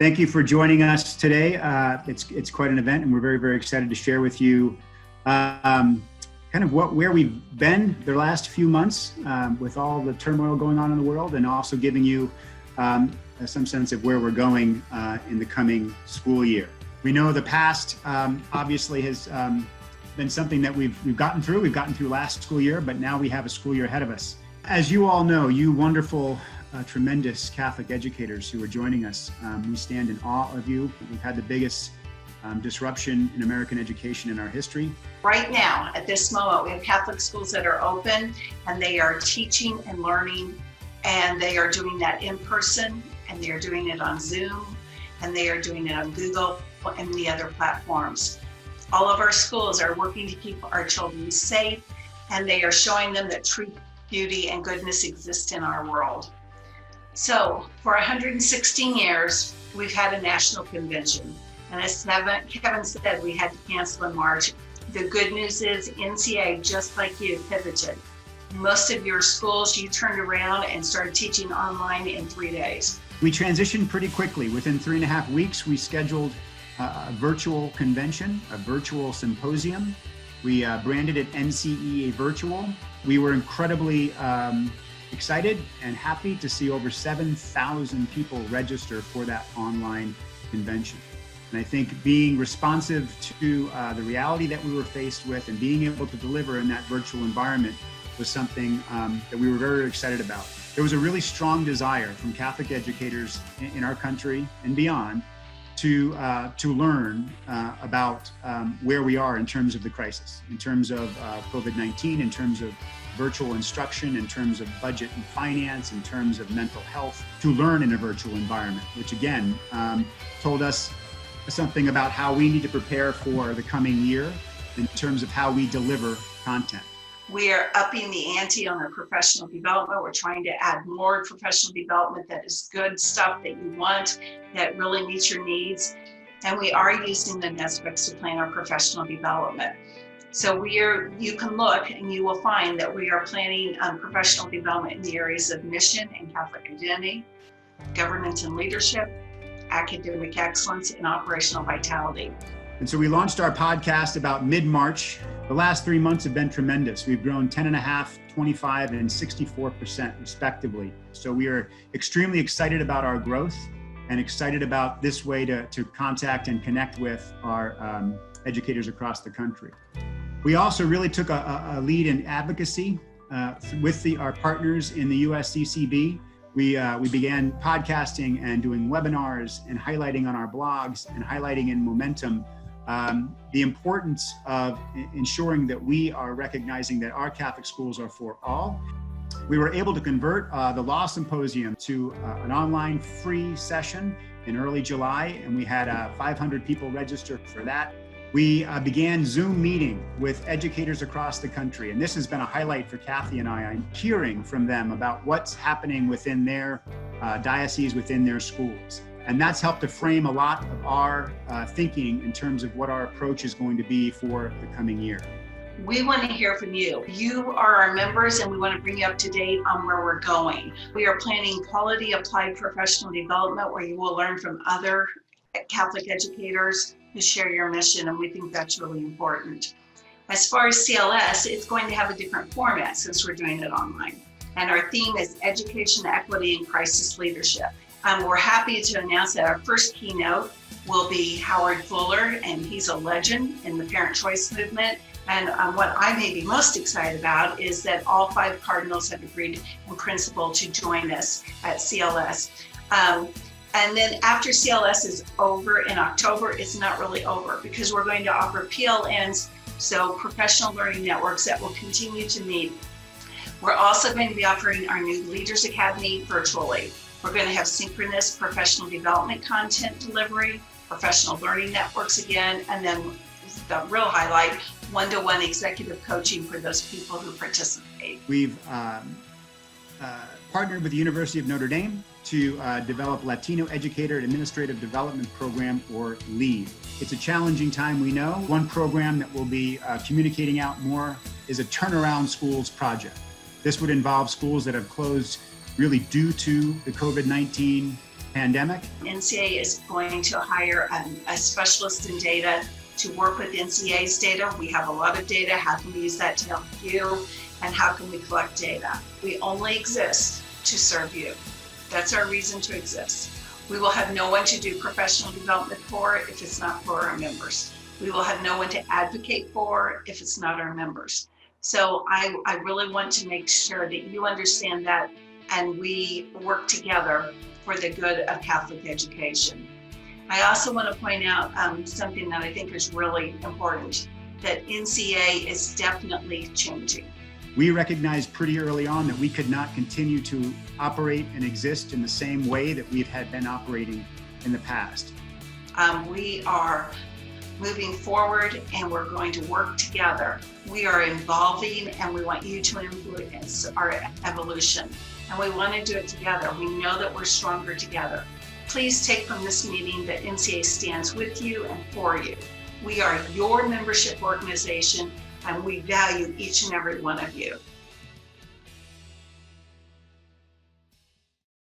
Thank you for joining us today. It's quite an event, and we're very, very excited to share with you kind of where we've been the last few months with all the turmoil going on in the world, and also giving you some sense of where we're going in the coming school year. We know the past obviously has been something that we've gotten through. We've gotten through last school year, but now we have a school year ahead of us. As you all know, you wonderful, tremendous Catholic educators who are joining us, we stand in awe of you. We've had the biggest disruption in American education in our history. Right now, at this moment, we have Catholic schools that are open and they are teaching and learning, and they are doing that in person, and they are doing it on Zoom, and they are doing it on Google and the other platforms. All of our schools are working to keep our children safe, and they are showing them that truth, beauty, and goodness exist in our world. So for 116 years, we've had a national convention. And as Kevin said, we had to cancel in March. The good news is NCEA, just like you, pivoted. Most of your schools, you turned around and started teaching online in 3 days. We transitioned pretty quickly. Within 3.5 weeks, we scheduled a virtual convention, a virtual symposium. We branded it NCEA Virtual. We were incredibly excited and happy to see over 7,000 people register for that online convention. And I think being responsive to the reality that we were faced with and being able to deliver in that virtual environment was something that we were very excited about. There was a really strong desire from Catholic educators in our country and beyond to learn about where we are in terms of the crisis, in terms of COVID-19, in terms of virtual instruction, in terms of budget and finance, in terms of mental health, to learn in a virtual environment, which again told us something about how we need to prepare for the coming year in terms of how we deliver content. We are upping the ante on our professional development. We're trying to add more professional development that is good stuff that you want, that really meets your needs. And we are using the NESPECs to plan our professional development. So you can look and you will find that we are planning professional development in the areas of mission and Catholic identity, governance and leadership, academic excellence, and operational vitality. And so we launched our podcast about mid-March. The last 3 months have been tremendous. We've grown 10.5%, 25%, and 64% respectively. So we are extremely excited about our growth and excited about this way to contact and connect with our educators across the country. We also really took a lead in advocacy with our partners in the USCCB. We began podcasting and doing webinars and highlighting on our blogs and highlighting in Momentum the importance of ensuring that we are recognizing that our Catholic schools are for all. We were able to convert the Law Symposium to an online free session in early July, and we had 500 people register for that. We began Zoom meeting with educators across the country, and this has been a highlight for Kathy and I. I'm hearing from them about what's happening within their diocese, within their schools. And that's helped to frame a lot of our thinking in terms of what our approach is going to be for the coming year. We want to hear from you. You are our members, and we want to bring you up to date on where we're going. We are planning quality applied professional development where you will learn from other Catholic educators who share your mission, and we think that's really important. As far as CLS, it's going to have a different format since we're doing it online. And our theme is education, equity, and crisis leadership. We're happy to announce that our first keynote will be Howard Fuller, and he's a legend in the parent choice movement. And what I may be most excited about is that all 5 cardinals have agreed in principle to join us at CLS. And then after CLS is over in October, it's not really over because we're going to offer PLNs, so professional learning networks that will continue to meet. We're also going to be offering our new Leaders Academy virtually. We're going to have synchronous professional development content delivery, professional learning networks again, and then the real highlight, one-to-one executive coaching for those people who participate. We've partnered with the University of Notre Dame to develop Latino Educator Administrative Development Program, or LEAD. It's a challenging time, we know. One program that we'll be communicating out more is a Turnaround Schools project. This would involve schools that have closed really due to the COVID-19 pandemic. NCEA is going to hire a specialist in data to work with NCEA's data. We have a lot of data. How can we use that to help you? And how can we collect data? We only exist to serve you. That's our reason to exist. We will have no one to do professional development for if it's not for our members. We will have no one to advocate for if it's not our members. So I really want to make sure that you understand that, and we work together for the good of Catholic education. I also want to point out something that I think is really important, that NCEA is definitely changing. We recognized pretty early on that we could not continue to operate and exist in the same way that we had been operating in the past. We are moving forward and we're going to work together. We are evolving and we want you to influence our evolution. And we want to do it together. We know that we're stronger together. Please take from this meeting that NCEA stands with you and for you. We are your membership organization, and we value each and every one of you.